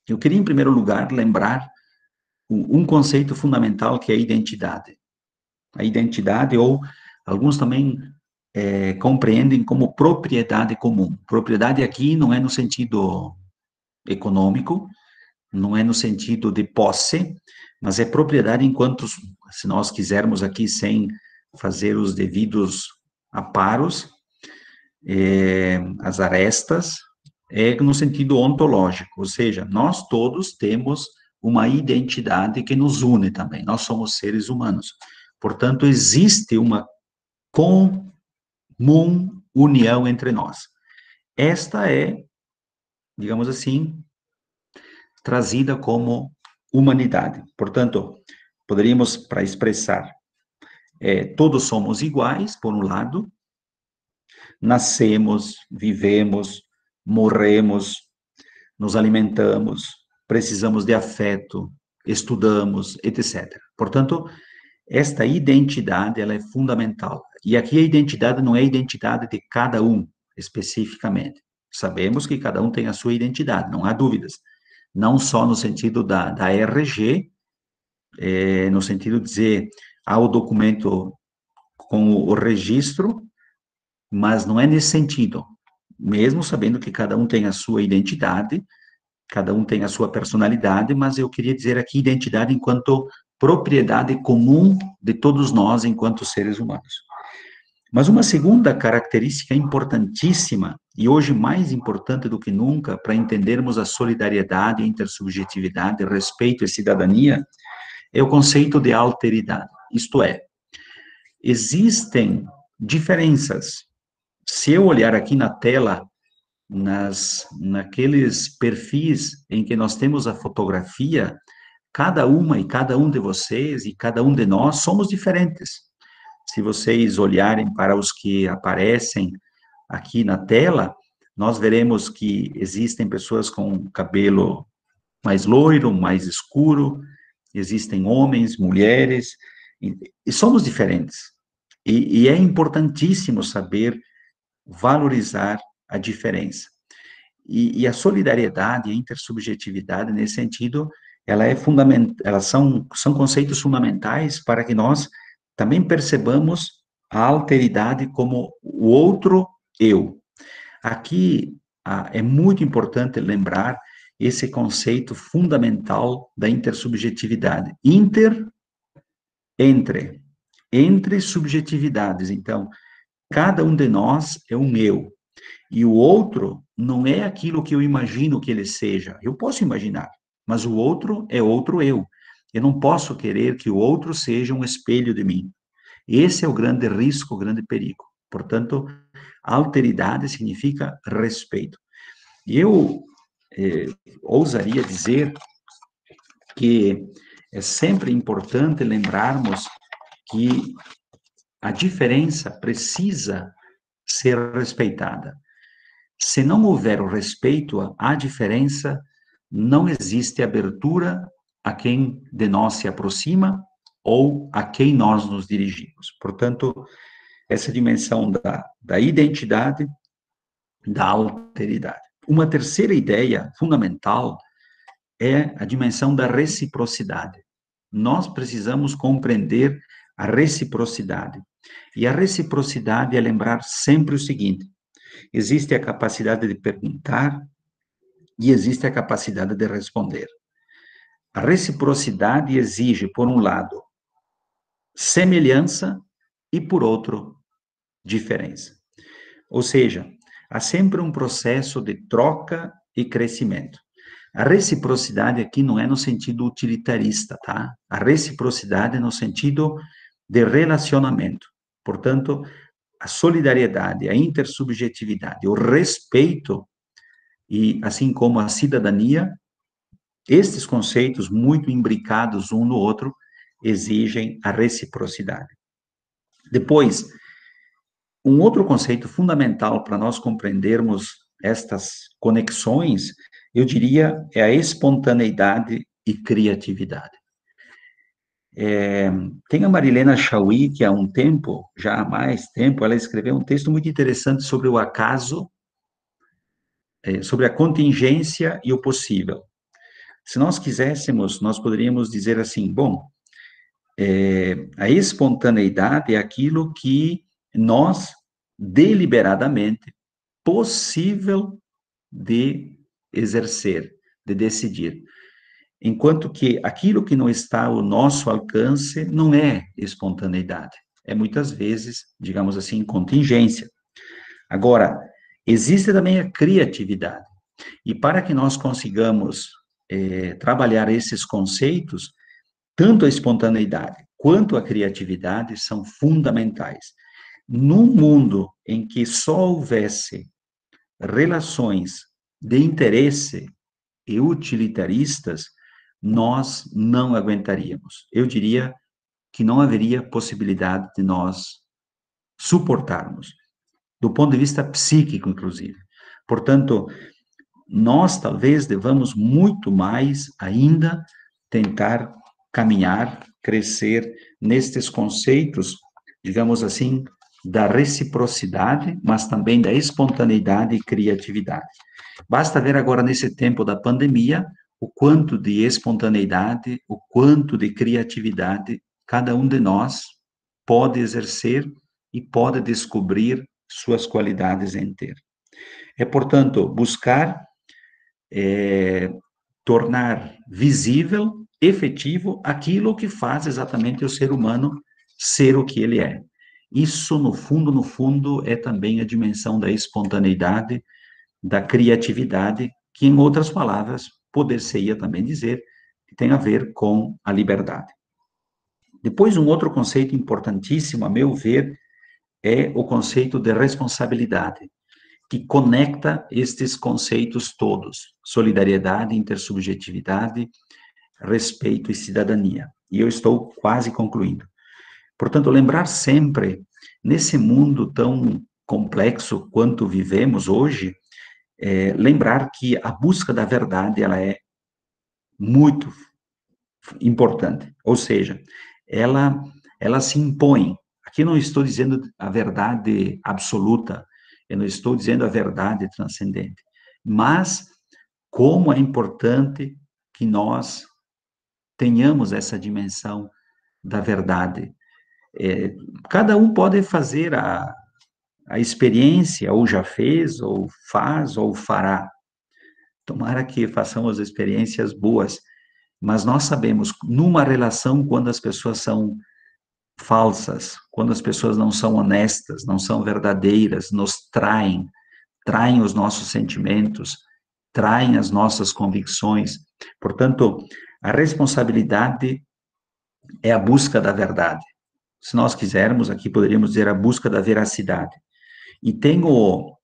eu queria, em primeiro lugar, lembrar um conceito fundamental que é a identidade. A identidade, ou alguns também compreendem como propriedade comum. Propriedade aqui não é no sentido econômico, não é no sentido de posse, mas é propriedade enquanto, se nós quisermos aqui, sem fazer os devidos aparos, as arestas, é no sentido ontológico, ou seja, nós todos temos uma identidade que nos une também, nós somos seres humanos. Portanto, existe uma comum união entre nós. Esta é, digamos assim, trazida como humanidade. Portanto, poderíamos, para expressar, todos somos iguais, por um lado, nascemos, vivemos, morremos, nos alimentamos, precisamos de afeto, estudamos, etc. Portanto, esta identidade, ela é fundamental. E aqui a identidade não é a identidade de cada um, especificamente. Sabemos que cada um tem a sua identidade, não há dúvidas. Não só no sentido da RG, no sentido de dizer, há o documento com o registro, mas não é nesse sentido. Mesmo sabendo que cada um tem a sua identidade, cada um tem a sua personalidade, mas eu queria dizer aqui identidade enquanto propriedade comum de todos nós enquanto seres humanos. Mas uma segunda característica importantíssima, e hoje mais importante do que nunca, para entendermos a solidariedade, a intersubjetividade, respeito e cidadania, é o conceito de alteridade. Isto é, existem diferenças. Se eu olhar aqui na tela, naqueles perfis em que nós temos a fotografia, cada uma e cada um de vocês e cada um de nós somos diferentes. Se vocês olharem para os que aparecem aqui na tela, nós veremos que existem pessoas com cabelo mais loiro, mais escuro, existem homens, mulheres, e somos diferentes. E é importantíssimo saber valorizar a diferença. E a solidariedade, a intersubjetividade, nesse sentido, ela é fundamental, elas são conceitos fundamentais para que nós também percebamos a alteridade como o outro eu. Aqui é muito importante lembrar esse conceito fundamental da intersubjetividade. Entre subjetividades. Então, cada um de nós é um eu. E o outro não é aquilo que eu imagino que ele seja. Eu posso imaginar, mas o outro é outro eu. Eu não posso querer que o outro seja um espelho de mim. Esse é o grande risco, o grande perigo. Portanto, alteridade significa respeito. E eu ousaria dizer que é sempre importante lembrarmos que a diferença precisa ser respeitada. Se não houver o respeito à diferença, não existe abertura a quem de nós se aproxima ou a quem nós nos dirigimos. Portanto, essa dimensão da identidade, da alteridade. Uma terceira ideia fundamental é a dimensão da reciprocidade. Nós precisamos compreender a reciprocidade. E a reciprocidade é lembrar sempre o seguinte: existe a capacidade de perguntar e existe a capacidade de responder. A reciprocidade exige, por um lado, semelhança e, por outro, diferença. Ou seja, há sempre um processo de troca e crescimento. A reciprocidade aqui não é no sentido utilitarista, tá? A reciprocidade é no sentido de relacionamento. Portanto, a solidariedade, a intersubjetividade, o respeito e assim como a cidadania, estes conceitos muito imbricados um no outro exigem a reciprocidade. Depois, um outro conceito fundamental para nós compreendermos estas conexões, eu diria, é a espontaneidade e criatividade. Tem a Marilena Chauí, que há um tempo, já há mais tempo, ela escreveu um texto muito interessante sobre o acaso, sobre a contingência e o possível. Se nós quiséssemos, nós poderíamos dizer assim, bom, a espontaneidade é aquilo que nós, deliberadamente, possível de exercer, de decidir. Enquanto que aquilo que não está ao nosso alcance não é espontaneidade. É muitas vezes, digamos assim, contingência. Agora, existe também a criatividade. E para que nós consigamos trabalhar esses conceitos, tanto a espontaneidade quanto a criatividade são fundamentais. Num mundo em que só houvesse relações de interesse e utilitaristas, nós não aguentaríamos. Eu diria que não haveria possibilidade de nós suportarmos, do ponto de vista psíquico, inclusive. Portanto, nós talvez devamos muito mais ainda tentar caminhar, crescer nestes conceitos, digamos assim, da reciprocidade, mas também da espontaneidade e criatividade. Basta ver agora, nesse tempo da pandemia, o quanto de espontaneidade, o quanto de criatividade cada um de nós pode exercer e pode descobrir suas qualidades em ter. É, portanto, buscar tornar visível, efetivo, aquilo que faz exatamente o ser humano ser o que ele é. Isso, no fundo, é também a dimensão da espontaneidade, da criatividade, que, em outras palavras, poder-se-ia também dizer que tem a ver com a liberdade. Depois, um outro conceito importantíssimo, a meu ver, é o conceito de responsabilidade, que conecta estes conceitos todos: solidariedade, intersubjetividade, respeito e cidadania. E eu estou quase concluindo. Portanto, lembrar sempre, nesse mundo tão complexo quanto vivemos hoje, lembrar que a busca da verdade, ela é muito importante. Ou seja, ela se impõe. Aqui não estou dizendo a verdade absoluta, eu não estou dizendo a verdade transcendente, mas como é importante que nós tenhamos essa dimensão da verdade. Cada um pode fazer a experiência, ou já fez, ou faz, ou fará. Tomara que façamos experiências boas, mas nós sabemos, numa relação, quando as pessoas são falsas, quando as pessoas não são honestas, não são verdadeiras, nos traem os nossos sentimentos, traem as nossas convicções. Portanto, a responsabilidade é a busca da verdade. Se nós quisermos, aqui poderíamos dizer a busca da veracidade. E tem o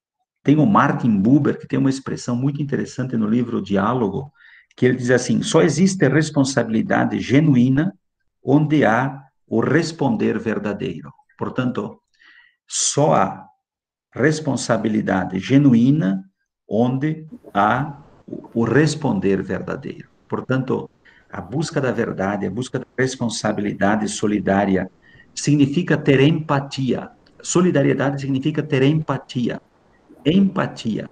Martin Buber, que tem uma expressão muito interessante no livro Diálogo, que ele diz assim: só existe responsabilidade genuína onde há o responder verdadeiro. Portanto, só há responsabilidade genuína onde há o responder verdadeiro. Portanto, a busca da verdade, a busca da responsabilidade solidária significa ter empatia. Solidariedade significa ter empatia. Empatia.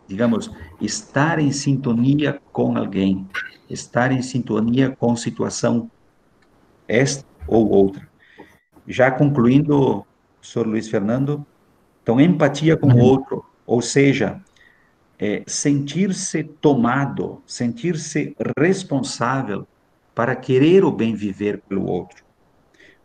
Digamos, estar em sintonia com alguém, estar em sintonia com situação esta ou outra. Já concluindo, professor Luiz Fernando, então, empatia com o outro, ou seja, sentir-se tomado, sentir-se responsável para querer o bem viver pelo outro.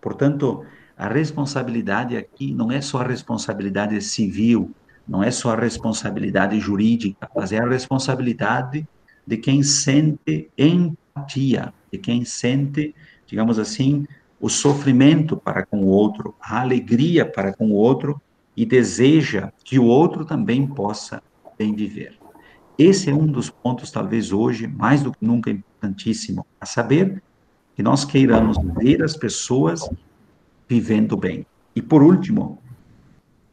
Portanto, a responsabilidade aqui não é só a responsabilidade civil, não é só a responsabilidade jurídica, mas é a responsabilidade de quem sente empatia, de quem sente, digamos assim, o sofrimento para com o outro, a alegria para com o outro e deseja que o outro também possa bem viver. Esse é um dos pontos, talvez hoje, mais do que nunca importantíssimo, a saber que nós queiramos ver as pessoas vivendo bem. E por último,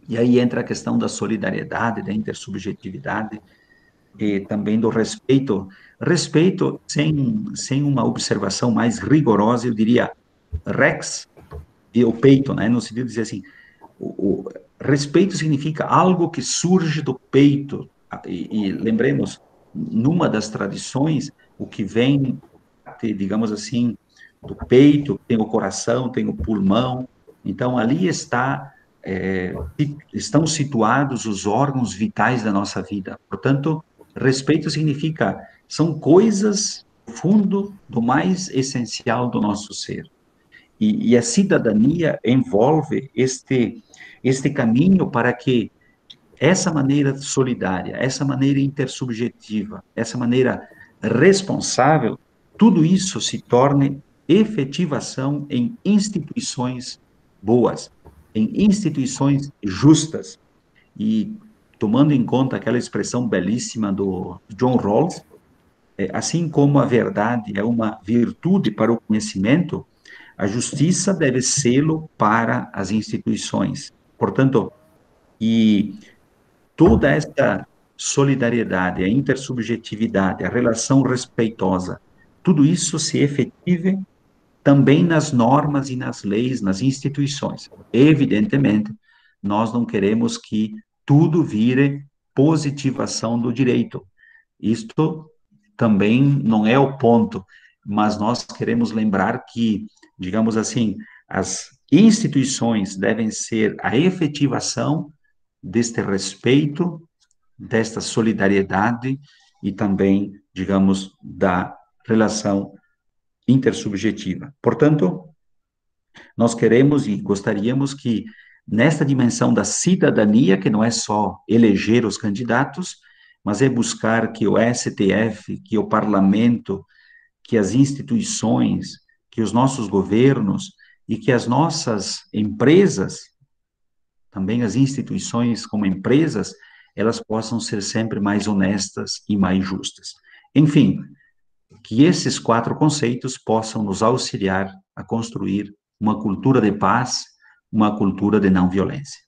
e aí entra a questão da solidariedade, da intersubjetividade, e também do respeito. Respeito sem uma observação mais rigorosa, eu diria rex e o peito, né? No sentido de dizer assim, o respeito significa algo que surge do peito. E lembremos, numa das tradições, o que vem, digamos assim, do peito, tem o coração, tem o pulmão. Então, ali estão situados os órgãos vitais da nossa vida. Portanto, respeito significa, são coisas do fundo, do mais essencial do nosso ser. E a cidadania envolve este caminho para que essa maneira solidária, essa maneira intersubjetiva, essa maneira responsável, tudo isso se torne efetivação em instituições boas, em instituições justas. E tomando em conta aquela expressão belíssima do John Rawls, assim como a verdade é uma virtude para o conhecimento, a justiça deve sê-lo para as instituições. Portanto, e toda essa solidariedade, a intersubjetividade, a relação respeitosa, tudo isso se efetive também nas normas e nas leis, nas instituições. Evidentemente, nós não queremos que tudo vire positivação do direito. Isto também não é o ponto, mas nós queremos lembrar que, digamos assim, as instituições devem ser a efetivação deste respeito, desta solidariedade e também, digamos, da relação intersubjetiva. Portanto, nós queremos e gostaríamos que, nesta dimensão da cidadania, que não é só eleger os candidatos, mas é buscar que o STF, que o parlamento, que as instituições, que os nossos governos e que as nossas empresas, também as instituições como empresas, elas possam ser sempre mais honestas e mais justas. Enfim, que esses 4 conceitos possam nos auxiliar a construir uma cultura de paz, uma cultura de não violência.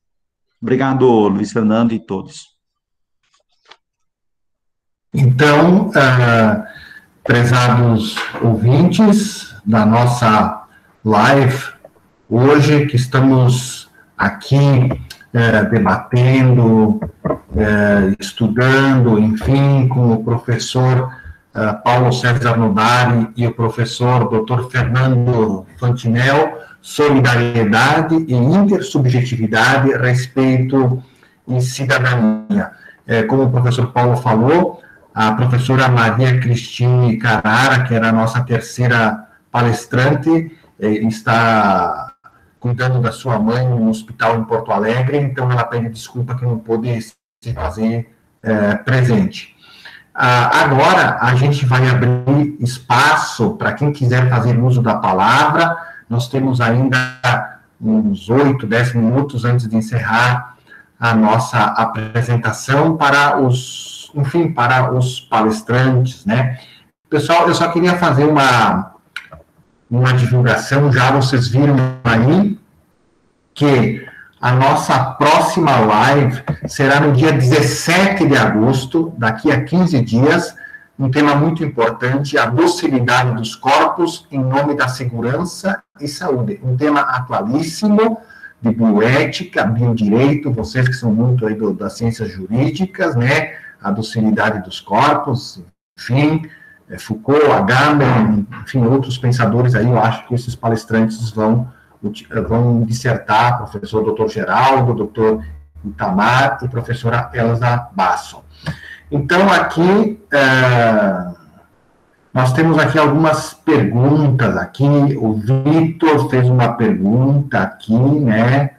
Obrigado, Luiz Fernando e todos. Então, prezados ouvintes da nossa live, hoje que estamos aqui debatendo, estudando, enfim, com o professor Paulo César Nodari e o professor Dr. Fernando Fantinel, solidariedade e intersubjetividade, respeito e cidadania. Como o professor Paulo falou, a professora Maria Cristine Carrara, que era a nossa terceira palestrante, está cuidando da sua mãe no hospital em Porto Alegre, então ela pede desculpa que não pôde se fazer presente. Agora, a gente vai abrir espaço para quem quiser fazer uso da palavra. Nós temos ainda uns 8, 10 minutos antes de encerrar a nossa apresentação para os palestrantes, né? Pessoal, eu só queria fazer uma divulgação, já vocês viram aí, que a nossa próxima live será no dia 17 de agosto, daqui a 15 dias, um tema muito importante, a docilidade dos corpos em nome da segurança e saúde. Um tema atualíssimo, de bioética, biodireito, vocês que são muito aí das ciências jurídicas, né? A docilidade dos corpos, enfim, Foucault, Agamben, enfim, outros pensadores aí, eu acho que esses palestrantes vão dissertar, professor Dr. Geraldo, Dr. Itamar e professora Elza Basso. Então, aqui, nós temos aqui algumas perguntas aqui, o Vitor fez uma pergunta aqui, né,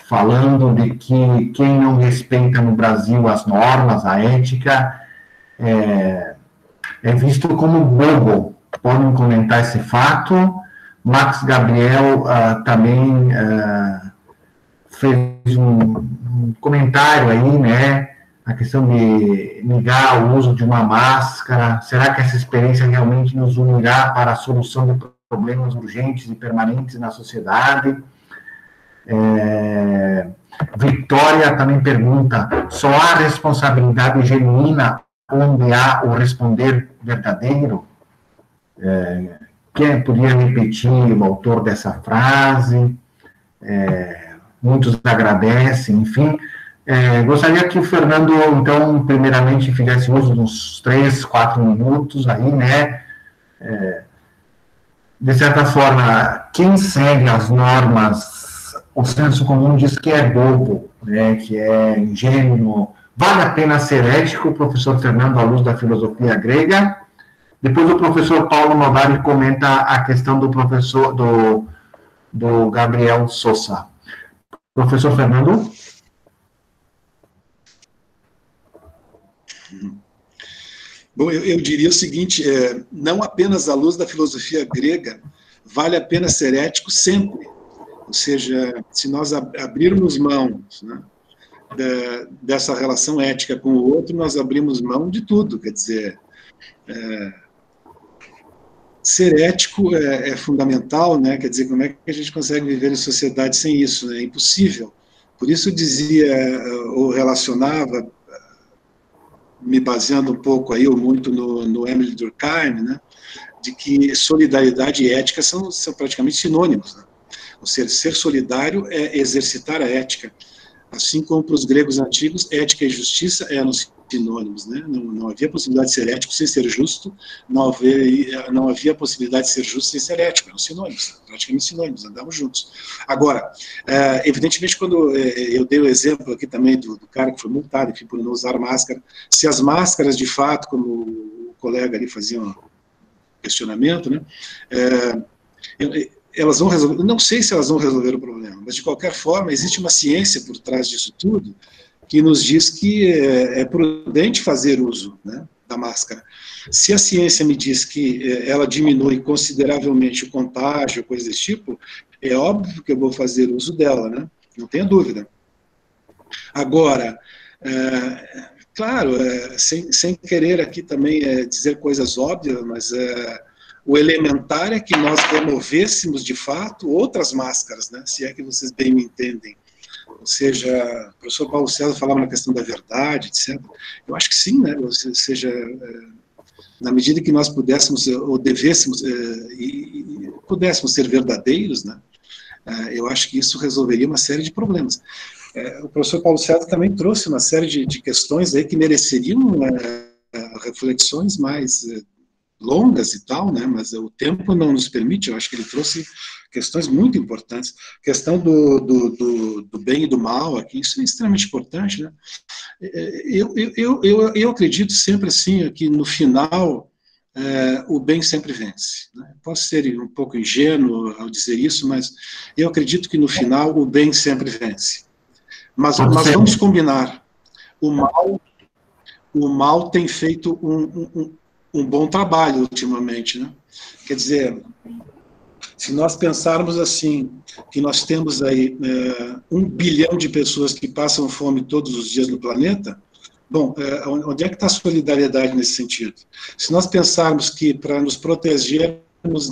falando de que quem não respeita no Brasil as normas, a ética, é visto como bobo. Podem comentar esse fato. Max Gabriel também fez um comentário aí, né, a questão de negar o uso de uma máscara. Será que essa experiência realmente nos unirá para a solução de problemas urgentes e permanentes na sociedade? Victoria também pergunta, só há responsabilidade genuína onde há o responder verdadeiro? Quem poderia repetir o autor dessa frase? Muitos agradecem, enfim. Gostaria que o Fernando, então, primeiramente, fizesse uso de uns 3, 4 minutos aí, né? De certa forma, quem segue as normas, o senso comum diz que é bobo, né? Que é ingênuo. Vale a pena ser ético, professor Fernando, à luz da filosofia grega? Depois o professor Paulo Novari comenta a questão do professor, do Gabriel Sousa. Professor Fernando? Bom, eu diria o seguinte, não apenas à luz da filosofia grega, vale a pena ser ético sempre. Ou seja, se nós abrirmos mão, né, dessa relação ética com o outro, nós abrimos mão de tudo. Quer dizer, ser ético é fundamental, né? Quer dizer, como é que a gente consegue viver em sociedade sem isso? Né? É impossível. Por isso eu dizia, ou relacionava, me baseando um pouco aí, ou muito no Emile Durkheim, né? De que solidariedade e ética são praticamente sinônimos. Né? Ou seja, ser solidário é exercitar a ética. Assim como para os gregos antigos, ética e justiça eram sinônimos, né? Não havia possibilidade de ser ético sem ser justo, não havia possibilidade de ser justo sem ser ético, eram sinônimos, praticamente sinônimos, andavam juntos. Agora, evidentemente, quando eu dei o exemplo aqui também do cara que foi multado, enfim, por não usar máscara, se as máscaras, de fato, como o colega ali fazia um questionamento, né? Elas vão resolver, não sei se elas vão resolver o problema, mas de qualquer forma existe uma ciência por trás disso tudo que nos diz que é prudente fazer uso, né, da máscara. Se a ciência me diz que ela diminui consideravelmente o contágio, coisa desse tipo, é óbvio que eu vou fazer uso dela, né, não tenha dúvida. Agora, claro, sem querer aqui também dizer coisas óbvias, mas o elementar é que nós removêssemos, de fato, outras máscaras, né? Se é que vocês bem me entendem. Ou seja, o professor Paulo César falava na questão da verdade, etc. Eu acho que sim, né? Ou seja, na medida que nós pudéssemos, ou devêssemos, e pudéssemos ser verdadeiros, né? Eu acho que isso resolveria uma série de problemas. O professor Paulo César também trouxe uma série de questões aí que mereceriam reflexões mais longas e tal, né, mas o tempo não nos permite. Eu acho que ele trouxe questões muito importantes. A questão do bem e do mal aqui, isso é extremamente importante, né. Eu acredito sempre assim, que no final o bem sempre vence, né? Posso ser um pouco ingênuo ao dizer isso, mas eu acredito que no final o bem sempre vence. Mas vamos combinar, o mal tem feito um bom trabalho ultimamente, né? Quer dizer, se nós pensarmos assim, que nós temos aí 1 bilhão de pessoas que passam fome todos os dias no planeta, bom, onde é que está a solidariedade nesse sentido? Se nós pensarmos que para nos protegermos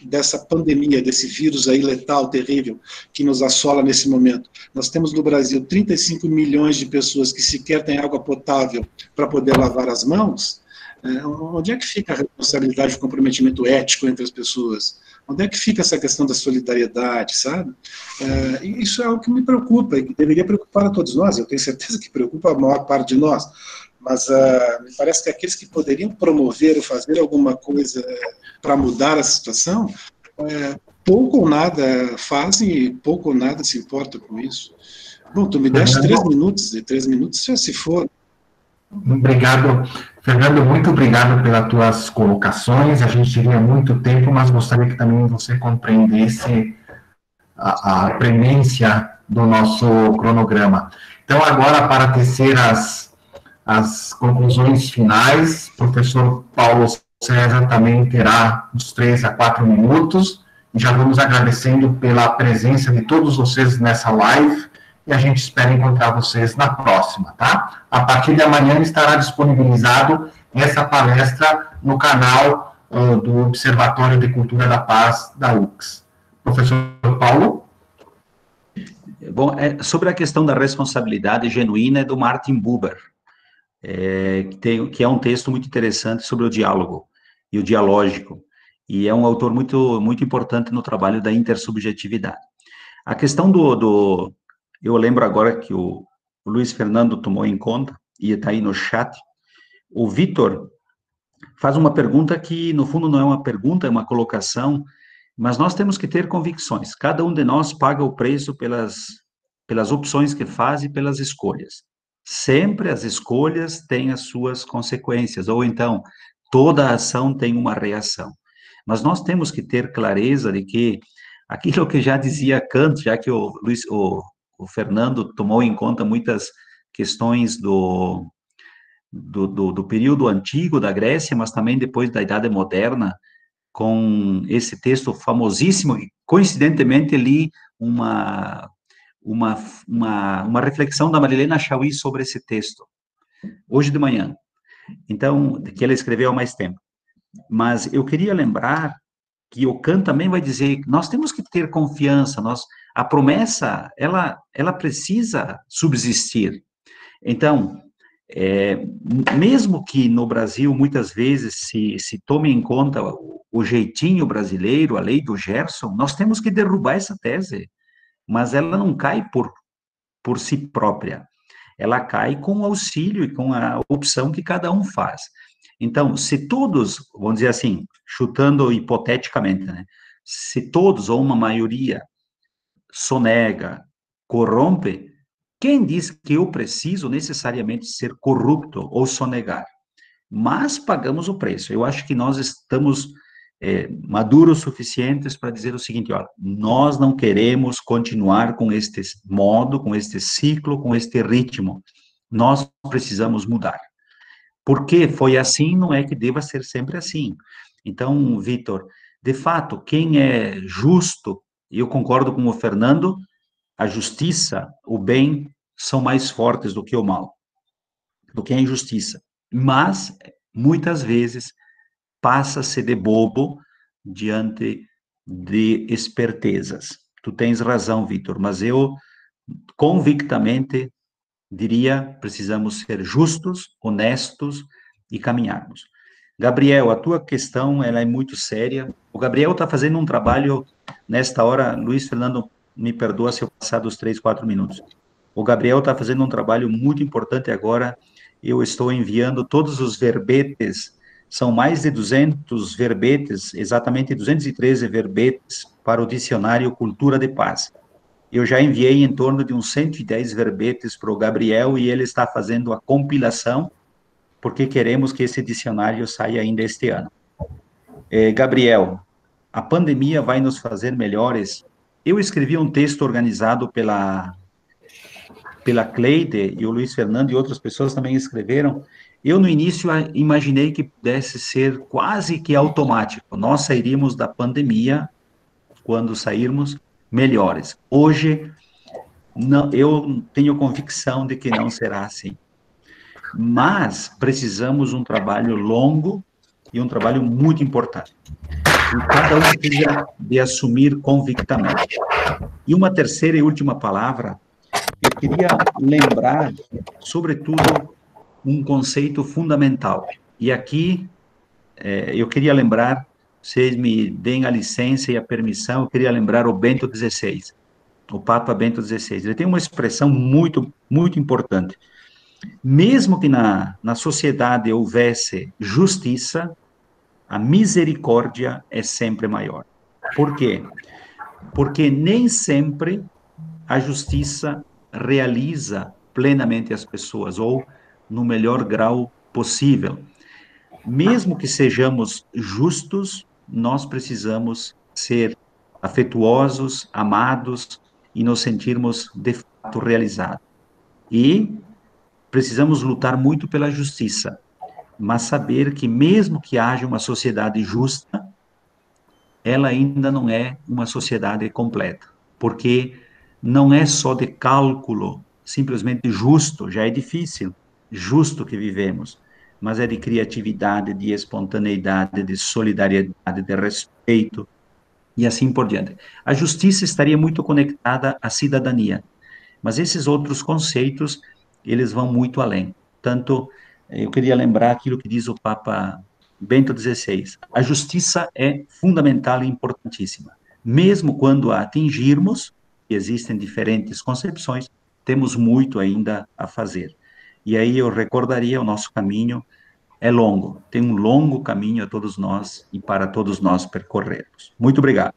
dessa pandemia, desse vírus aí letal, terrível, que nos assola nesse momento, nós temos no Brasil 35 milhões de pessoas que sequer têm água potável para poder lavar as mãos. Onde é que fica a responsabilidade, o comprometimento ético entre as pessoas? Onde é que fica essa questão da solidariedade, sabe? Isso é algo que me preocupa e que deveria preocupar a todos nós. Eu tenho certeza que preocupa a maior parte de nós, mas me parece que aqueles que poderiam promover ou fazer alguma coisa para mudar a situação, pouco ou nada fazem e pouco ou nada se importam com isso. Bom, tu me deste 3 minutos, e 3 minutos já se for. Obrigado, Fernando, muito obrigado pelas tuas colocações. A gente teria muito tempo, mas gostaria que também você compreendesse a premência do nosso cronograma. Então, agora, para tecer as conclusões finais, o professor Paulo César também terá uns 3 a 4 minutos, e já vamos agradecendo pela presença de todos vocês nessa live, e a gente espera encontrar vocês na próxima, tá? A partir de amanhã estará disponibilizado essa palestra no canal do Observatório de Cultura da Paz da UX. Professor Paulo? Bom, sobre a questão da responsabilidade genuína é do Martin Buber, que é um texto muito interessante sobre o diálogo e o dialógico, e é um autor muito, muito importante no trabalho da intersubjetividade. A questão eu lembro agora que o Luiz Fernando tomou em conta, e está aí no chat, o Vitor faz uma pergunta que, no fundo, não é uma pergunta, é uma colocação, mas nós temos que ter convicções. Cada um de nós paga o preço pelas opções que faz e pelas escolhas. Sempre as escolhas têm as suas consequências, ou então, toda ação tem uma reação. Mas nós temos que ter clareza de que aquilo que já dizia Kant, já que o Fernando tomou em conta muitas questões do período antigo da Grécia, mas também depois da Idade Moderna, com esse texto famosíssimo, e coincidentemente li uma reflexão da Marilena Chauí sobre esse texto, hoje de manhã, então, que ela escreveu há mais tempo. Mas eu queria lembrar que o Kant também vai dizer, nós temos que ter confiança, a promessa, ela precisa subsistir. Então, mesmo que no Brasil, muitas vezes, se tome em conta o jeitinho brasileiro, a lei do Gerson, nós temos que derrubar essa tese, mas ela não cai por si própria, ela cai com o auxílio e com a opção que cada um faz. Então, se todos, vamos dizer assim, chutando hipoteticamente, né, se todos ou uma maioria sonega, corrompe, quem diz que eu preciso necessariamente ser corrupto ou sonegar? Mas pagamos o preço. Eu acho que nós estamos maduros suficientes para dizer o seguinte, olha, nós não queremos continuar com este modo, com este ciclo, com este ritmo. Nós precisamos mudar. Porque foi assim, não é que deva ser sempre assim. Então, Vitor, de fato, quem é justo, e eu concordo com o Fernando, a justiça, o bem, são mais fortes do que o mal, do que a injustiça. Mas, muitas vezes, passa-se de bobo diante de espertezas. Tu tens razão, Vitor, mas eu, convictamente, diria, precisamos ser justos, honestos e caminharmos. Gabriel, a tua questão, ela é muito séria. O Gabriel está fazendo um trabalho, nesta hora, Luiz Fernando, me perdoa se eu passar dos 3, 4 minutos. O Gabriel está fazendo um trabalho muito importante agora. Eu estou enviando todos os verbetes, são mais de 200 verbetes, exatamente 213 verbetes para o dicionário Cultura de Paz. Eu já enviei em torno de uns 110 verbetes para o Gabriel e ele está fazendo a compilação, porque queremos que esse dicionário saia ainda este ano. Gabriel, a pandemia vai nos fazer melhores. Eu escrevi um texto organizado pela Cleide e o Luiz Fernando e outras pessoas também escreveram. Eu, no início, imaginei que pudesse ser quase que automático. Nós sairíamos da pandemia, quando sairmos, melhores. Hoje, não, eu tenho convicção de que não será assim. Mas precisamos um trabalho longo e um trabalho muito importante. E cada um precisa de assumir convictamente. E uma terceira e última palavra, eu queria lembrar, sobretudo, um conceito fundamental. E aqui, eu queria lembrar, vocês me deem a licença e a permissão, eu queria lembrar o Bento XVI, o Papa Bento XVI. Ele tem uma expressão muito, muito importante. Mesmo que na sociedade houvesse justiça, a misericórdia é sempre maior. Por quê? Porque nem sempre a justiça realiza plenamente as pessoas, ou no melhor grau possível. Mesmo que sejamos justos, nós precisamos ser afetuosos, amados e nos sentirmos de fato realizados. E precisamos lutar muito pela justiça, mas saber que mesmo que haja uma sociedade justa, ela ainda não é uma sociedade completa, porque não é só de cálculo, simplesmente justo, já é difícil, justo que vivemos, mas é de criatividade, de espontaneidade, de solidariedade, de respeito, e assim por diante. A justiça estaria muito conectada à cidadania, mas esses outros conceitos, eles vão muito além. Tanto, eu queria lembrar aquilo que diz o Papa Bento XVI, a justiça é fundamental e importantíssima. Mesmo quando a atingirmos, e existem diferentes concepções, temos muito ainda a fazer. E aí eu recordaria, o nosso caminho é longo, tem um longo caminho a todos nós e para todos nós percorrermos. Muito obrigado.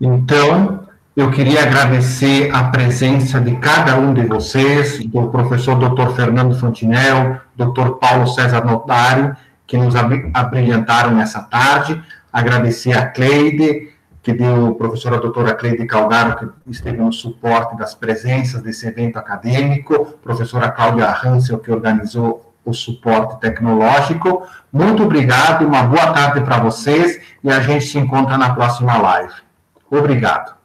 Então, eu queria agradecer a presença de cada um de vocês, do professor Dr. Fernando Fontinel, Dr. Paulo César Notário, que nos abrilhantaram nessa tarde, agradecer a Cleide, que deu, a professora doutora Cleide Calgaro, que esteve no suporte das presenças desse evento acadêmico, professora Cláudia Hansel, que organizou o suporte tecnológico. Muito obrigado, uma boa tarde para vocês, e a gente se encontra na próxima live. Obrigado.